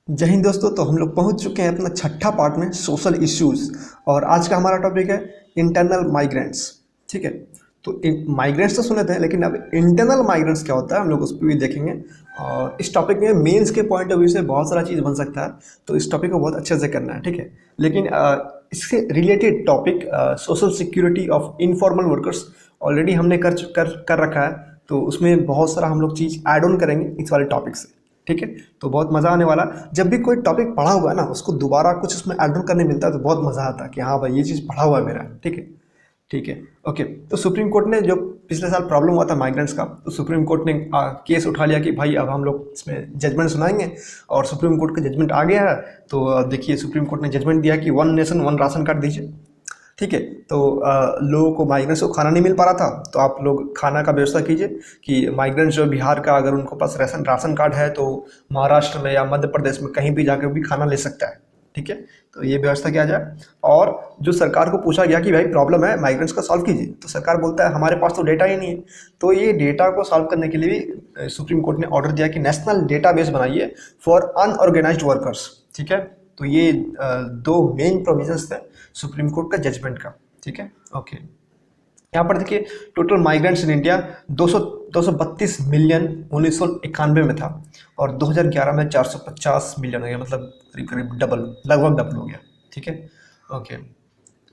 जय हिंद दोस्तों। तो हम लोग पहुंच चुके हैं अपना छठा पार्ट में सोशल इश्यूज। और आज का हमारा टॉपिक है इंटरनल माइग्रेंट्स। ठीक है। तो माइग्रेंट्स तो सुने थे, लेकिन अब इंटरनल माइग्रेंट्स क्या होता है हम लोग उस पर भी देखेंगे। और इस टॉपिक में मेंस के पॉइंट ऑफ व्यू से बहुत सारा चीज़ बन सकता है, तो इस टॉपिक को बहुत अच्छे से करना है। ठीक है। लेकिन इससे related topic social security of informal workers already हमने कर रखा है, तो उसमें बहुत सारा हम लोग चीज़ ऐड ऑन करेंगे इस वाले टॉपिक से। ठीक है। तो बहुत मज़ा आने वाला। जब भी कोई टॉपिक पढ़ा हुआ है ना, उसको दोबारा कुछ उसमें ऐड ऑन करने मिलता है तो बहुत मज़ा आता है कि हाँ भाई ये चीज़ पढ़ा हुआ है मेरा। ठीक है। ठीक है। ओके। तो सुप्रीम कोर्ट ने जो पिछले साल प्रॉब्लम हुआ था माइग्रेंट्स का, तो सुप्रीम कोर्ट ने केस उठा लिया कि भाई अब हम लोग इसमें जजमेंट सुनाएंगे। और सुप्रीम कोर्ट का जजमेंट आ गया है। तो देखिए सुप्रीम कोर्ट ने जजमेंट दिया कि one nation one ration card दीजिए। ठीक है। तो लोगों को, माइग्रेंट्स को खाना नहीं मिल पा रहा था, तो आप लोग खाना का व्यवस्था कीजिए कि माइग्रेंट्स जो बिहार का, अगर उनको पास राशन कार्ड है तो महाराष्ट्र में या मध्य प्रदेश में कहीं भी जाकर भी खाना ले सकता है। ठीक है। तो ये व्यवस्था किया जाए। और जो सरकार को पूछा गया कि भाई प्रॉब्लम है माइग्रेंट्स का सॉल्व कीजिए, तो सरकार बोलता है हमारे पास तो डेटा ही नहीं है। तो ये डेटा को सॉल्व करने के लिए भी सुप्रीम कोर्ट ने ऑर्डर दिया कि नेशनल डेटाबेस बनाइए फॉर अनऑर्गेनाइज्ड वर्कर्स। ठीक है। तो ये दो मेन प्रोविजंस थे सुप्रीम कोर्ट का जजमेंट का। ठीक है। ओके। यहाँ पर देखिए total migrants in India 232 million 1991 में था, और 2011 में 450 मिलियन हो गया, मतलब करीब करीब डबल, लगभग डबल हो गया। ठीक है। ओके।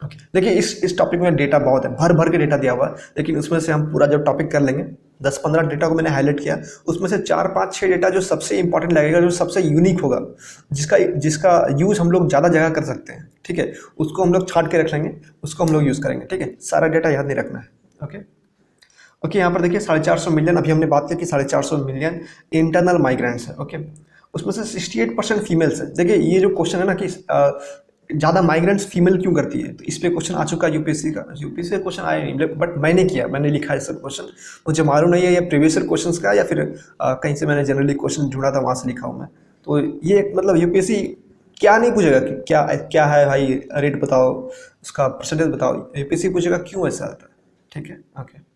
ओके। देखिए इस टॉपिक में डेटा बहुत है, भर भर के डेटा दिया हुआ है, लेकिन उसमें से हम पूरा जब टॉपिक कर लेंगे 10-15 डेटा को मैंने हाईलाइट किया, उसमें से 4-5-6 डेटा जो सबसे इंपॉर्टेंट लगेगा, जो सबसे यूनिक होगा, जिसका जिसका यूज़ हम लोग ज़्यादा जगह कर सकते हैं। ठीक है। उसको हम लोग छाट के रख लेंगे, उसको हम लोग यूज़ करेंगे। ठीक है। सारा डेटा याद नहीं रखना है। ओके। ओके। यहाँ पर देखिए 450 मिलियन, अभी हमने बात की कि 450 मिलियन इंटरनल माइग्रेंट्स है। ओके। उसमें से 68% फीमेल्स है। देखिए ये जो क्वेश्चन है ना कि ज़्यादा माइग्रेंट्स फीमेल क्यों करती है, तो इस पर क्वेश्चन आ चुका है यूपीएससी का। यूपीएससी का क्वेश्चन आया नहीं, बट मैंने किया, मैंने लिखा है सब क्वेश्चन। मुझे मालूम नहीं है ये प्रीवियस ईयर क्वेश्चन का या फिर कहीं से मैंने जनरली क्वेश्चन ढूंढा था वहाँ से लिखा हूँ मैं। तो ये मतलब यूपीएससी क्या नहीं पूछेगा कि क्या क्या है भाई, रेट बताओ, उसका परसेंटेज बताओ। यूपीएससी पूछेगा क्यों ऐसा आता है। ठीक है। ओके।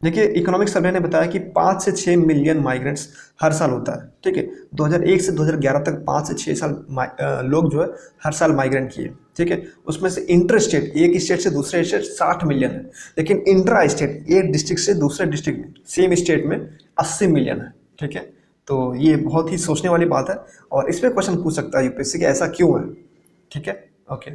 देखिए इकोनॉमिक सर्वे ने बताया कि 5 से 6 मिलियन माइग्रेंट्स हर साल होता है। ठीक है। 2001 से 2011 तक 5 से 6 साल लोग जो है हर साल माइग्रेंट किए। ठीक है। उसमें से इंटर स्टेट, एक स्टेट से दूसरे स्टेट 60 मिलियन है, लेकिन इंट्रा स्टेट, एक डिस्ट्रिक्ट से दूसरे डिस्ट्रिक्ट में, सेम स्टेट में 80 मिलियन है। ठीक है। तो ये बहुत ही सोचने वाली बात है, और इस पर क्वेश्चन पूछ सकता है यूपीएससी कि ऐसा क्यों है। ठीक है। ओके।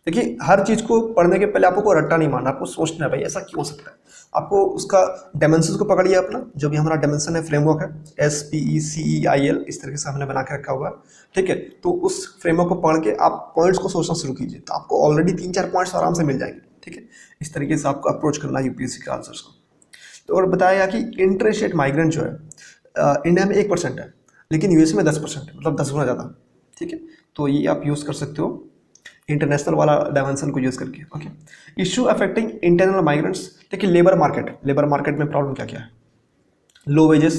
देखिए हर चीज़ को पढ़ने के पहले आपको रट्टा नहीं मारना, आपको सोचना है भाई ऐसा क्यों हो सकता है। आपको उसका डायमेंशन को पकड़िए अपना, जो भी हमारा डायमेंशन है, फ्रेमवर्क है, SPECEIL, इस तरीके से हमने बना के रखा हुआ है। ठीक है। तो उस फ्रेमवर्क को पढ़ के आप पॉइंट्स को सोचना शुरू कीजिए, तो आपको ऑलरेडी 3-4 पॉइंट्स आराम से मिल जाएंगे। ठीक है। इस तरीके से आपको अप्रोच करना है यूपीएससी के आंसर्स को। तो और बताया कि इंटर स्टेट माइग्रेंट जो है इंडिया में 1% है, लेकिन यूएस में 10%, मतलब 10 गुना ज़्यादा। ठीक है। तो ये आप यूज़ कर सकते हो इंटरनेशनल वाला डायमेंशन को यूज़ करके। Okay. Issue affecting internal migrants. देखिए लेबर मार्केट में प्रॉब्लम क्या क्या है। लो वेजेस,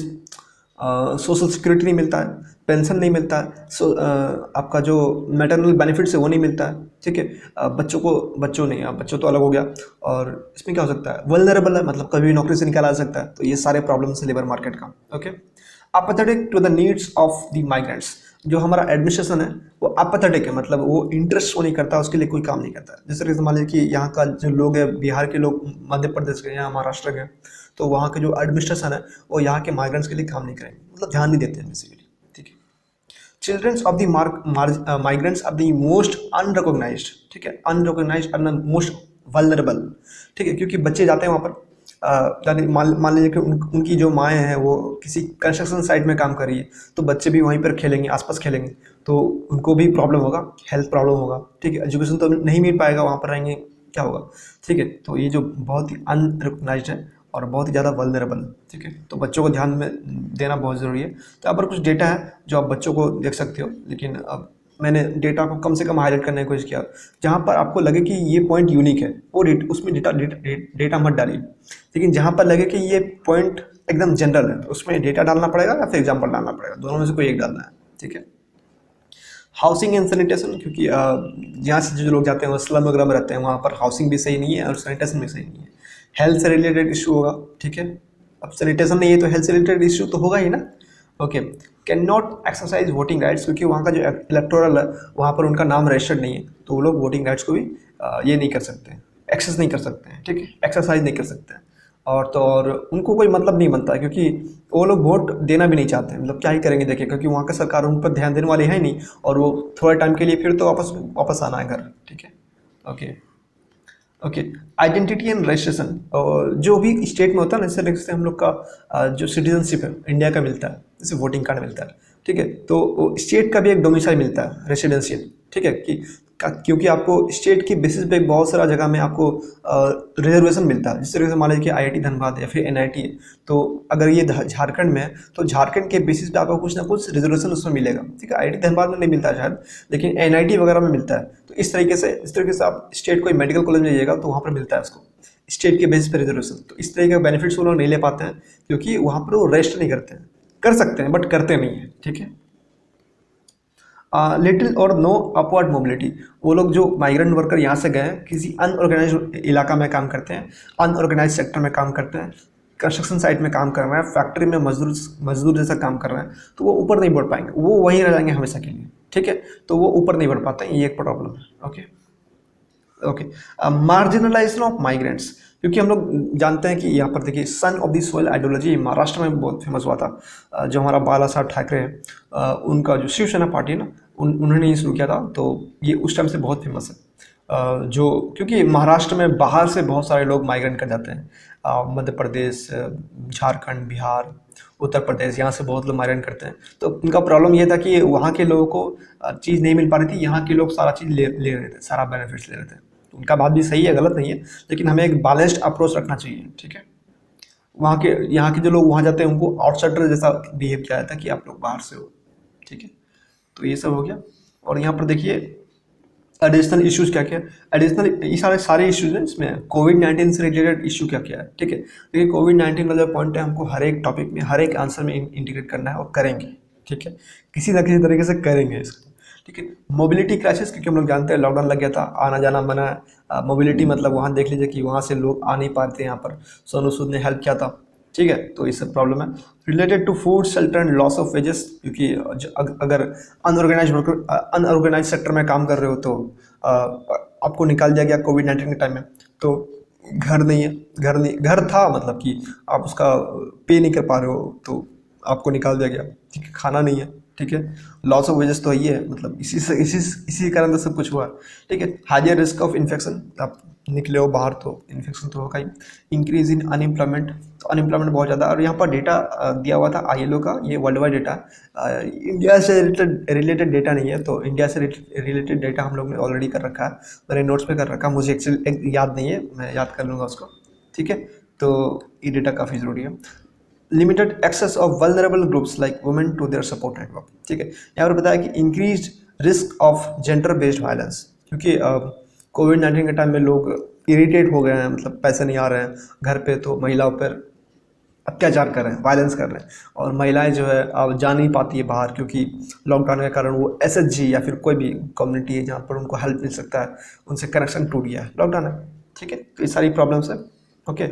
सोशल सिक्योरिटी नहीं मिलता है, पेंशन नहीं मिलता है, आपका जो मैटरनल बेनिफिट्स है वो नहीं मिलता है। ठीक है। बच्चों तो अलग हो गया। और इसमें क्या हो सकता है, वल्नरेबल है, मतलब कभी भी नौकरी से निकाला जा सकता है। तो ये सारे प्रॉब्लम्स है लेबर मार्केट का। Okay. Apathetic to the needs of the migrants. जो हमारा एडमिनिस्ट्रेशन है वो अपेथेटिक है, मतलब वो इंटरेस्ट शो नहीं करता, उसके लिए कोई काम नहीं करता। जैसे कि मान लीजिए कि यहाँ का जो लोग है, बिहार के लोग मध्य प्रदेश के या महाराष्ट्र के, तो वहाँ के जो एडमिनिस्ट्रेशन है वो यहाँ के माइग्रेंट्स के लिए काम नहीं करेंगे, मतलब ध्यान नहीं देते हैं बेसिकली। ठीक है। Childrens of the migrants are the most unrecognised. ठीक है। अनरिकॉग्नाइज्ड और मोस्ट वल्नरेबल। ठीक है। क्योंकि बच्चे जाते हैं वहाँ पर, मान लीजिए कि उनकी जो माएँ हैं वो किसी कंस्ट्रक्शन साइट में काम कर रही है, तो बच्चे भी वहीं पर खेलेंगे, आसपास खेलेंगे, तो उनको भी प्रॉब्लम होगा, हेल्थ प्रॉब्लम होगा। ठीक है। एजुकेशन तो नहीं मिल पाएगा, वहाँ पर रहेंगे क्या होगा। ठीक है। तो ये जो बहुत ही अनरिकॉग्नाइज्ड है और बहुत ही ज़्यादा वल्नरेबल है। ठीक है। तो बच्चों को ध्यान में देना बहुत ज़रूरी है। तो यहाँ पर कुछ डेटा है जो आप बच्चों को देख सकते हो, लेकिन अब मैंने डेटा को कम से कम हाईलाइट करने की कोशिश किया। जहाँ पर आपको लगे कि ये पॉइंट यूनिक है वो उसमें डेटा मत डालिए, लेकिन जहाँ पर लगे कि ये पॉइंट एकदम जनरल है तो उसमें डेटा डालना पड़ेगा या फिर एग्जाम्पल डालना पड़ेगा, दोनों में से कोई एक डालना है। ठीक है। हाउसिंग एंड सैनिटेशन, क्योंकि जहाँ से जो लोग जाते हैं वो स्लम वगैरह में रहते हैं, वहाँ पर हाउसिंग भी सही नहीं है और सैनिटेशन भी सही नहीं है। हेल्थ से रिलेटेड इशू होगा। ठीक है। अब सैनिटेशन नहीं है तो हेल्थ से रिलेटेड इशू तो होगा ही ना। Okay, can not exercise voting rights, क्योंकि वहाँ का जो इलेक्टोरल है वहाँ पर उनका नाम रजिस्टर्ड नहीं है, तो वो लोग वोटिंग राइट्स को भी ये नहीं कर सकते हैं, एक्सेस नहीं कर सकते हैं, ठीक है, एक्सरसाइज नहीं कर सकते हैं। और उनको कोई मतलब नहीं बनता है, क्योंकि वो लोग वोट देना भी नहीं चाहते हैं, मतलब क्या ही करेंगे देखिए, क्योंकि वहाँ का सरकार उन पर ध्यान देने वाली है नहीं, और वो थोड़े टाइम के लिए फिर तो वापस वापस आना है घर, ठीक है। Okay okay, identity and registration जो भी स्टेट में होता है ना, जैसे हम लोग का जो सिटीजनशिप है इंडिया का मिलता है, जैसे वोटिंग कार्ड मिलता है, ठीक है, तो स्टेट का भी एक डोमिसाइल मिलता है रेसिडेंशियल, ठीक है, क्योंकि आपको स्टेट की बेसिस पे बहुत सारा जगह में आपको रिजर्वेशन मिलता है, जिस तरीके से मान लीजिए कि IIT धनबाद या फिर NIT है, तो अगर ये झारखंड में है तो झारखंड के बेसिस पे आपको कुछ ना कुछ रिजर्वेशन उसमें मिलेगा, ठीक है। IIT धनबाद में नहीं मिलता है शायद, लेकिन NIT वगैरह में मिलता है। तो इस तरीके से आप स्टेट कोई मेडिकल कॉलेज में जाइएगा तो वहाँ पर मिलता है उसको स्टेट के बेसिस पे रिजर्वेशन। तो इस तरह के बेनिफिट्स वो लोग नहीं ले पाते हैं, क्योंकि वहाँ पर वो रेस्ट नहीं करते हैं, कर सकते हैं बट करते नहीं हैं, ठीक है। लिटिल और नो अपवर्ड मोबिलिटी, वो लोग जो माइग्रेंट वर्कर यहाँ से गए हैं किसी अनऑर्गेनाइज इलाका में काम करते हैं, अनऑर्गेनाइज सेक्टर में काम करते हैं, कंस्ट्रक्शन साइट में काम कर रहे हैं, फैक्ट्री में मजदूर जैसा काम कर रहे हैं, तो वो ऊपर नहीं बढ़ पाएंगे, वो वहीं रह जाएंगे हमेशा के लिए, ठीक है, तो वो ऊपर नहीं बढ़ पाते हैं, ये एक प्रॉब्लम है। Okay okay, marginalisation of migrants, क्योंकि हम लोग जानते हैं कि यहाँ पर देखिए son of the soil ideology Maharashtra में बहुत फेमस हुआ था, जो हमारा बाला साहब ठाकरे हैं, उनका जो शिवसेना पार्टी है ना, उन्होंने ये शुरू किया था, तो ये उस टाइम से बहुत फेमस है। जो क्योंकि महाराष्ट्र में बाहर से बहुत सारे लोग माइग्रेंट कर जाते हैं, मध्य प्रदेश, झारखंड, बिहार, उत्तर प्रदेश, यहाँ से बहुत लोग माइग्रेंट करते हैं, तो उनका प्रॉब्लम ये था कि वहाँ के लोगों को चीज़ नहीं मिल पा रही थी, यहाँ के लोग सारा चीज़ ले रहे थे, सारा बेनिफिट्स ले रहे थे। उनका बात भी सही है, गलत नहीं है, लेकिन हमें एक बैलेंस्ड अप्रोच रखना चाहिए, ठीक है। वहाँ के यहाँ के जो लोग वहाँ जाते हैं उनको आउटसाइडर जैसा बिहेव किया जाता है कि आप लोग बाहर से हो, ठीक है। तो ये सब हो गया, और यहाँ पर देखिए एडिशनल इश्यूज़ क्या क्या है। एडिशनल ये सारे इश्यूज हैं, इसमें कोविड-19 से रिलेटेड इशू क्या क्या है, ठीक है। देखिए कोविड-19 वाला पॉइंट है, हमको हर एक टॉपिक में हर एक आंसर में इंटीग्रेट करना है और करेंगे, ठीक है, किसी ना किसी तरीके से करेंगे इसको, ठीक है। मोबिलिटी क्राइसिस, क्योंकि हम लोग जानते हैं लॉकडाउन लग गया था, आना जाना मना है, मोबिलिटी मतलब वहाँ देख लीजिए कि वहाँ से लोग आ नहीं पाते, यहाँ पर सोनू सूद ने हेल्प किया था, ठीक है, तो ये सब प्रॉब्लम है। Related to food shelter and loss of wages, क्योंकि अगर अनऑर्गेनाइज सेक्टर में काम कर रहे हो तो आपको निकाल दिया गया कोविड-19 के टाइम में, तो घर नहीं है, घर था मतलब कि आप उसका पे नहीं कर पा रहे हो, तो आपको निकाल दिया गया, ठीक है, खाना नहीं है, ठीक है, लॉस ऑफ वेजेस तो ही है, मतलब इसी कारण तो सब कुछ हुआ, ठीक है। हायर रिस्क ऑफ इन्फेक्शन, आप निकले हो बाहर तो इन्फेक्शन तो होगा ही। इंक्रीज इन अनएम्प्लॉयमेंट, तो अनएम्प्लॉयमेंट बहुत ज़्यादा, और यहाँ पर डेटा दिया हुआ था ILO का, ये वर्ल्ड वाइड डेटा, इंडिया से रिलेटेड डेटा नहीं है, तो इंडिया से रिलेटेड डेटा हम लोग ने ऑलरेडी कर रखा है, मैंने नोट्स पे कर रखा है, मुझे एक्चुअली याद नहीं है, मैं याद कर लूँगा उसको, ठीक है। तो ये डेटा काफ़ी ज़रूरी है। Limited access of vulnerable groups like women to their support network, ठीक है। यहाँ पर बताया कि increase risk of gender based violence, क्योंकि कोविड-19 के टाइम में लोग इरिटेट हो गए हैं, मतलब पैसे नहीं आ रहे हैं घर पे, तो महिलाओं पर अत्याचार कर रहे हैं, वायलेंस कर रहे हैं, और महिलाएं जो है अब जा नहीं पाती है बाहर, क्योंकि लॉकडाउन के कारण वो SHG या फिर कोई भी कम्युनिटी है जहाँ पर उनको हेल्प मिल सकता है, उनसे कनेक्शन टूट गया है, लॉकडाउन है, ठीक है। तो ये सारी प्रॉब्लम्स है, ओके।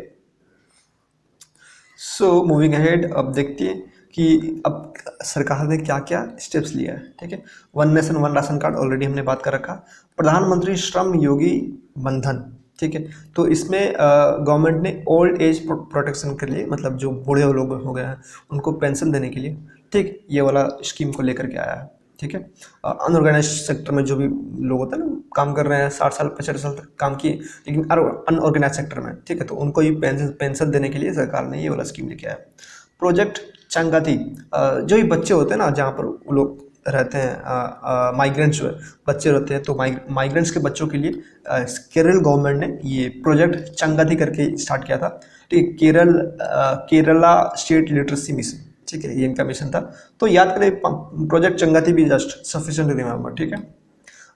सो मूविंग अहेड, अब देखते हैं कि अब सरकार ने क्या क्या स्टेप्स लिया है, ठीक है। One nation one ration card already हमने बात कर रखा, प्रधानमंत्री श्रम योगी मनधन, ठीक है, तो इसमें गवर्नमेंट ने ओल्ड एज प्रोटेक्शन के लिए, मतलब जो बूढ़े लोग हो गए हैं उनको पेंशन देने के लिए, ठीक, ये वाला स्कीम को लेकर के आया है, ठीक है। अनऑर्गेनाइज सेक्टर में जो भी लोग होते हैं ना, काम कर रहे हैं 60 साल 65 साल तक काम किए, लेकिन अनऑर्गेनाइज सेक्टर में, ठीक है, तो उनको ये पेंशन देने के लिए सरकार ने ये वाला स्कीम लेके आया। प्रोजेक्ट चंगाती, जो ये बच्चे होते हैं ना, जहाँ पर वो लोग रहते हैं, माइग्रेंट्स जो है बच्चे रहते हैं, तो माइग्रेंट्स के बच्चों के लिए केरल गवर्नमेंट ने ये प्रोजेक्ट चंगाती करके स्टार्ट किया था, ठीक है। केरला स्टेट लिटरेसी मिशन, ठीक है, ये इनका मिशन था, तो याद करें प्रोजेक्ट चंगाती भी जस्ट सफिशिएंट रिमेंबर, ठीक है।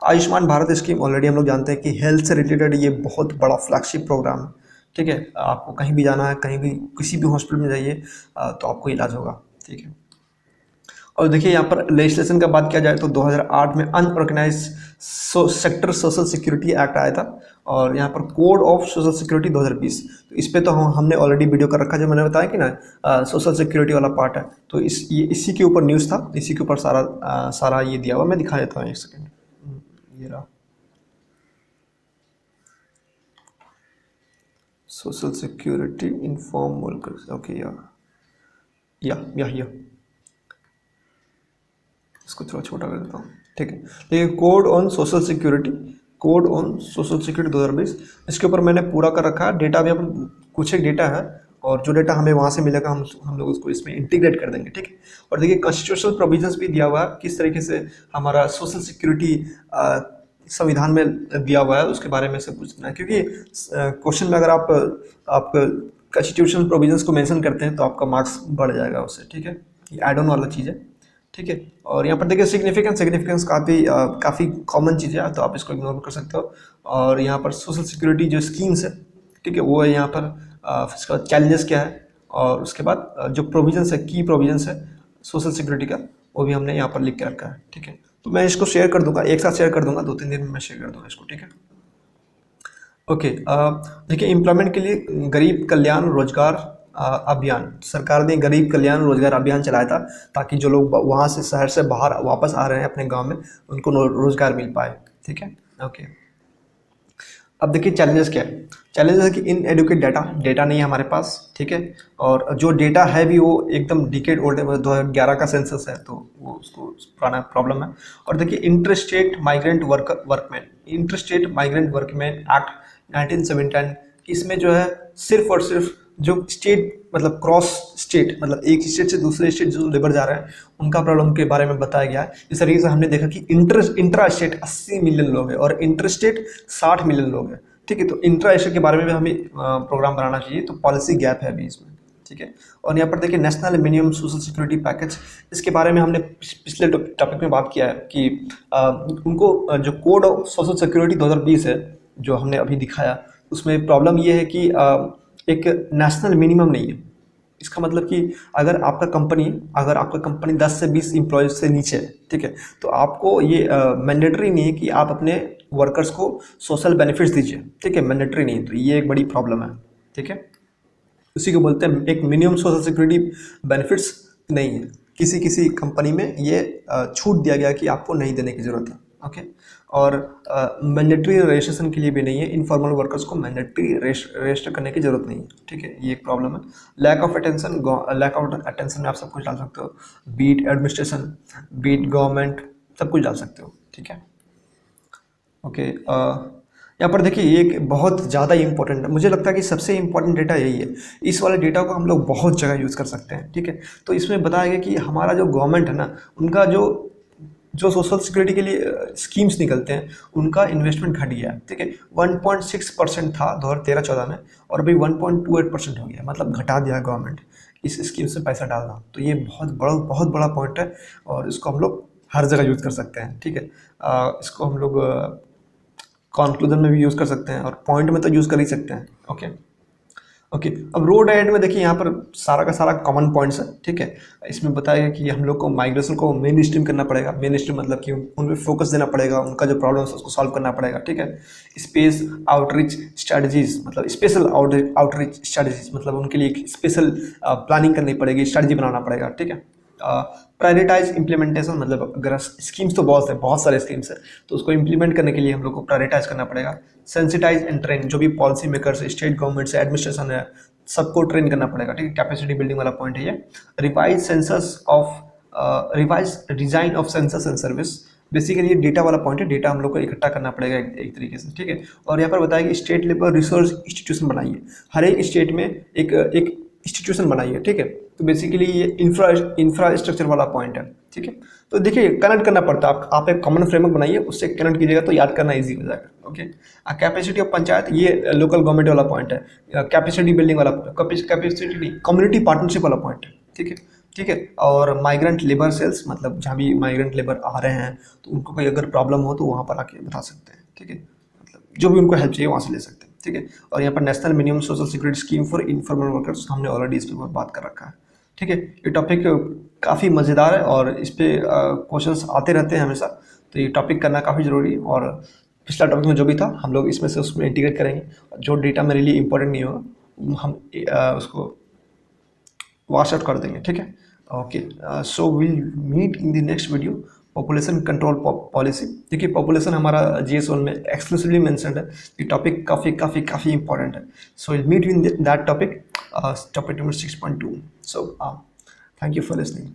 आयुष्मान भारत स्कीम ऑलरेडी हम लोग जानते हैं कि हेल्थ से रिलेटेड ये बहुत बड़ा फ्लैगशिप प्रोग्राम है, ठीक है। आपको कहीं भी जाना है, कहीं भी किसी भी हॉस्पिटल में जाइए तो आपको इलाज होगा, ठीक है। और देखिए यहाँ पर लेजिस्लेशन का बात किया जाए तो 2008 में unorganised sector social security act आया था, और यहाँ पर कोड ऑफ सोशल सिक्योरिटी 2020, तो इस पे तो हमने ऑलरेडी वीडियो कर रखा है, जो मैंने बताया कि ना सोशल सिक्योरिटी वाला पार्ट है, तो इसी के ऊपर न्यूज़ था, इसी के ऊपर सारा ये दिया हुआ, मैं दिखा देता हूँ एक सेकेंड। ये रहा social security inform workers, okay या इसको थोड़ा छोटा कर देता हूँ, ठीक है। देखिए कोड ऑन सोशल सिक्योरिटी 2020, इसके ऊपर मैंने पूरा कर रखा है। डेटा भी अब कुछ एक डेटा है, और जो डेटा हमें वहाँ से मिलेगा हम लोग उसको इसमें इंटीग्रेट कर देंगे, ठीक है। और देखिए कॉन्स्टिट्यूशनल प्रोविजंस भी दिया हुआ है, किस तरीके से हमारा सोशल सिक्योरिटी संविधान में दिया हुआ है, उसके बारे में से पूछना है, क्योंकि क्वेश्चन में अगर आप कॉन्स्टिट्यूशनल प्रोविजंस को मेंशन करते हैं तो आपका मार्क्स बढ़ जाएगा उससे, ठीक है। ये एड ऑन वाला चीज़ है, ठीक है। और यहाँ पर देखिए सिग्निफिकेंस काफ़ी कॉमन चीज़ है, तो आप इसको इग्नोर कर सकते हो। और यहाँ पर सोशल सिक्योरिटी जो स्कीम्स है, ठीक है, वो है यहाँ पर। इसका चैलेंजेस क्या है, और उसके बाद जो प्रोविजंस है, की प्रोविजंस है सोशल सिक्योरिटी का, वो भी हमने यहाँ पर लिख के रखा है, ठीक है। तो मैं इसको शेयर कर दूंगा, एक साथ शेयर कर दूंगा, 2-3 दिन में मैं शेयर कर दूंगा इसको, ठीक है। ओके, देखिए एम्प्लॉयमेंट के लिए गरीब कल्याण रोजगार अभियान, सरकार ने गरीब कल्याण रोजगार अभियान चलाया था, ताकि जो लोग वहाँ से शहर से बाहर वापस आ रहे हैं अपने गांव में, उनको रोजगार मिल पाए, ठीक है। ओके, अब देखिए चैलेंजेस क्या है। चैलेंजेस है कि इन एडुकेट डेटा नहीं है हमारे पास, ठीक है। और जो डेटा है भी वो एकदम डिकेड ओल्ड है, 2011 का सेंसस है, तो वो उसको पुराना प्रॉब्लम है। और देखिए इंटरस्टेट माइग्रेंट वर्कमैन एक्ट 1979, इसमें जो है सिर्फ और सिर्फ जो स्टेट मतलब क्रॉस स्टेट मतलब एक स्टेट से दूसरे स्टेट जो लेबर जा रहे हैं उनका प्रॉब्लम के बारे में बताया गया है। इस तरीके से हमने देखा कि इंट्रा स्टेट 80 मिलियन लोग हैं और इंटर स्टेट 60 मिलियन लोग हैं, ठीक है। तो इंट्रा स्टेट के बारे में भी हमें प्रोग्राम बनाना चाहिए, तो पॉलिसी गैप है अभी इसमें, ठीक है। और यहाँ पर देखिए national minimum social security package, इसके बारे में हमने पिछले टॉपिक में बात किया है कि उनको जो कोड ऑफ सोशल सिक्योरिटी 2020 है जो हमने अभी दिखाया, उसमें प्रॉब्लम ये है कि एक नेशनल मिनिमम नहीं है। इसका मतलब कि अगर आपका कंपनी 10 से 20 एम्प्लॉयज से नीचे है, ठीक है, तो आपको ये मैंडेटरी नहीं है कि आप अपने वर्कर्स को सोशल बेनिफिट्स दीजिए, ठीक है, मैंडेटरी नहीं है। तो ये एक बड़ी प्रॉब्लम है, ठीक है। उसी को बोलते हैं एक मिनिमम सोशल सिक्योरिटी बेनिफिट्स नहीं है। किसी कंपनी में ये छूट दिया गया कि आपको नहीं देने की ज़रूरत है, ओके। और मैंडेटरी रजिस्ट्रेशन के लिए भी नहीं है, इनफॉर्मल वर्कर्स को मैंडेटरी रजिस्टर करने की ज़रूरत नहीं है, ठीक है। ये एक प्रॉब्लम है। लैक ऑफ अटेंशन में आप सब कुछ डाल सकते हो, बीट एडमिनिस्ट्रेशन, बीट गवर्नमेंट, सब कुछ डाल सकते हो, ठीक है। ओके, यहाँ पर देखिए ये एक बहुत ज़्यादा इंपॉर्टेंट है, मुझे लगता है कि सबसे इंपॉर्टेंट डेटा यही है। इस वाले डेटा को हम लोग बहुत जगह यूज़ कर सकते हैं, ठीक है। तो इसमें बताया गया कि हमारा जो गवर्नमेंट है ना, उनका जो सोशल सिक्योरिटी के लिए स्कीम्स निकलते हैं उनका इन्वेस्टमेंट घट गया, ठीक है। 1.6% था 2013-14 में, और अभी 1.28% हो गया, मतलब घटा दिया गवर्नमेंट इस स्कीम से पैसा डालना। तो ये बहुत बड़ा पॉइंट है, और इसको हम लोग हर जगह यूज़ कर सकते हैं, ठीक है। इसको हम लोग कंक्लूजन में भी यूज़ कर सकते हैं, और पॉइंट में तो यूज़ कर ही सकते हैं, ओके। अब रोड एड में देखिए यहाँ पर सारा का सारा कॉमन पॉइंट्स है, ठीक है। इसमें बताया गया कि हम लोग को माइग्रेशन को मेन स्ट्रीम करना पड़ेगा, मेन स्ट्रीम मतलब कि उन पर फोकस देना पड़ेगा, उनका जो प्रॉब्लम है उसको सॉल्व करना पड़ेगा, ठीक है। स्पेस आउटरीच स्ट्रैटेजीज मतलब स्पेशल आउटरीच स्ट्रैटेजीज मतलब उनके लिए एक स्पेशल प्लानिंग करनी पड़ेगी, स्ट्रैटेजी बनाना पड़ेगा, ठीक है। प्रायोरिटाइज इम्प्लीमेंटेशन मतलब अगर स्कीम्स तो बहुत सारे स्कीम्स है, तो उसको इम्प्लीमेंट करने के लिए हम लोग को प्रायोरिटाइज करना पड़ेगा। सेंसिटाइज एंड ट्रेन, जो भी पॉलिसी मेकर्स स्टेट गवर्नमेंट से एडमिनिस्ट्रेशन है सबको ट्रेन करना पड़ेगा, ठीक है। कैपेसिटी बिल्डिंग वाला पॉइंट है ये। Revise design of census and service, basically ये डेटा वाला पॉइंट है, डेटा हम लोग को इकट्ठा करना पड़ेगा एक तरीके से, ठीक है। और यहाँ पर बताया कि स्टेट लेवल रिसर्च इंस्टीट्यूशन बनाइए, हर एक स्टेट में एक इंस्टीट्यूशन बनाइए, ठीक है। तो बेसिकली ये इंफ्रास्ट्रक्चर वाला पॉइंट है, ठीक है। तो देखिए कनेक्ट करना पड़ता है, आप एक कॉमन फ्रेमवर्क बनाइए, उससे कनेक्ट कीजिएगा तो याद करना इजी हो जाएगा, ओके। कैपेसिटी ऑफ पंचायत, ये लोकल गवर्नमेंट वाला पॉइंट है। कैपेसिटी बिल्डिंग वाला, कैपेसिटी कम्युनिटी पार्टनरशिप वाला पॉइंट है, ठीक है। और माइग्रेंट लेबर सेल्स मतलब जहाँ भी माइग्रेंट लेबर आ रहे हैं तो उनको कोई अगर प्रॉब्लम हो तो वहाँ पर आके बता सकते हैं, ठीक है। मतलब जो भी उनको हेल्प चाहिए वहाँ से ले सकते हैं, ठीक है। और यहाँ पर national minimum social security scheme for informal workers, हमने ऑलरेडी इस पर बात कर रखा है, ठीक है। ये टॉपिक काफ़ी मज़ेदार है और इस पर क्वेश्चंस आते रहते हैं हमेशा, तो ये टॉपिक करना काफ़ी ज़रूरी है। और पिछला टॉपिक में जो भी था हम लोग इसमें से उसमें इंटीग्रेट करेंगे। जो डेटा मेरे लिए इंपॉर्टेंट नहीं होगा हम उसको वॉश आउट कर देंगे, ठीक है। Okay, so will meet in the next video, population control policy. देखिए पॉपुलेशन हमारा GS1 में एक्सक्लूसिवली मेंशन्ड है, ये टॉपिक काफ़ी काफ़ी काफ़ी इंपॉर्टेंट है। So will meet in that topic, topic number 6.2। So thank you for listening.